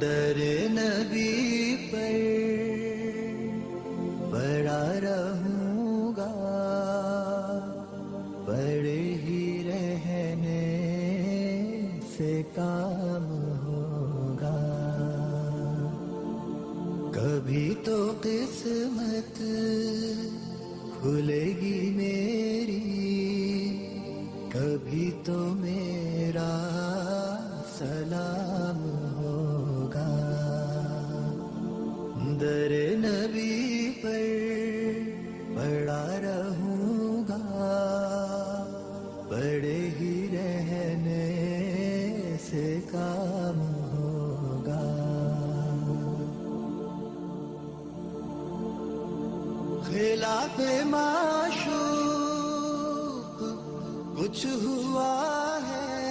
در نبی پر پڑا رہوں گا، پڑے ہی رہنے سے کام ہوگا. کبھی تو قسمت کھلے گی میری، کبھی تو میرا سلام ہوگا. در نبی پر پڑا رہوں گا، پڑے ہی رہنے سے کام ہوگا. خلاف معشوق کچھ ہوا ہے،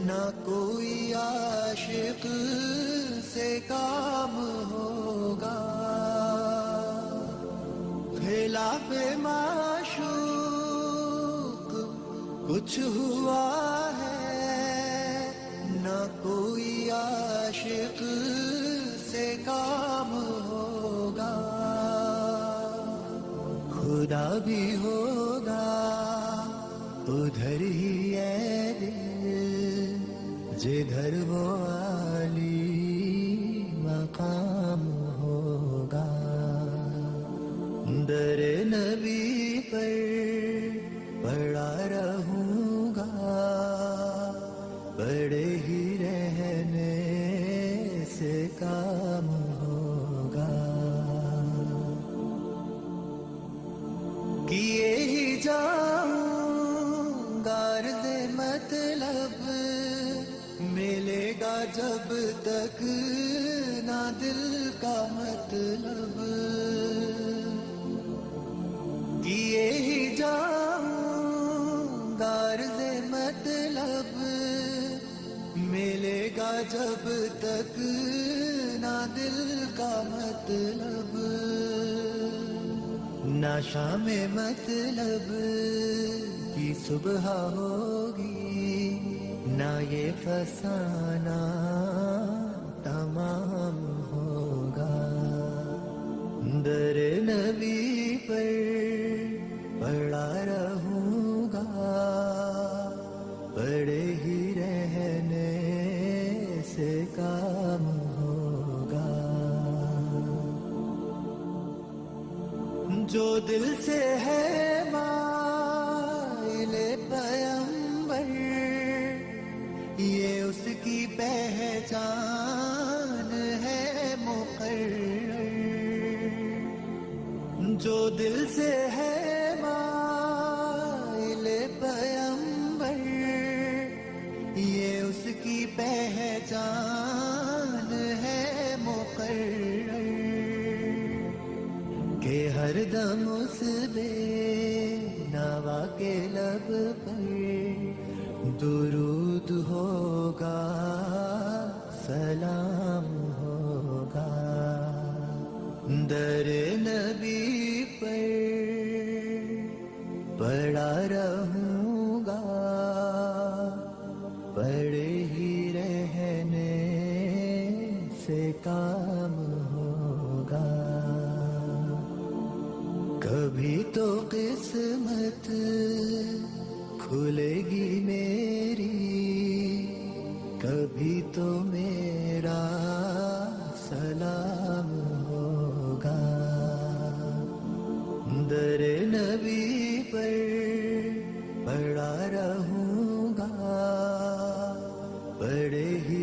نہ کوئی عاشق سے کام ہوگا. خلاف معشوق کچھ ہوا ہے، نہ کوئی عاشق سے کام ہوگا. خدا بھی ہوگا ادھر ہی اے دل، جدھر وہ عالی مقام ہوگا. در نبی پر پڑا رہوں گا، پڑے ہی رہنے سے کام ہوگا. کیے ہی جاؤں گا عرض مطلب، ملے گا جب تک نہ دل کا مطلب. کیے ہی جاؤں گا عرض مطلب، ملے گا جب تک نہ دل کا مطلب. نہ شام مطلب کی صبح ہوگی، نہ یہ فسانہ تمام ہوگا. در نبی پر پڑا رہوں گا، پڑے ہی رہنے سے کام ہوگا. جو دل سے ہے مائل پیمبر، یہ اس کی پہچان ہے مقرر. جو دل سے ہے مائل پیمبر، یہ اس کی پہچان ہے مقرر. کہ ہر دم اس بے نوا کے لب پر درود ہوگا، سلام ہوگا. در نبی پر پڑا رہوں گا، پڑے ہی رہنے سے کام ہوگا. کبھی تو قسمت کھلے گی میری، کبھی تو میرا سلام ہوگا. در نبی پر پڑا رہوں گا، پڑے ہی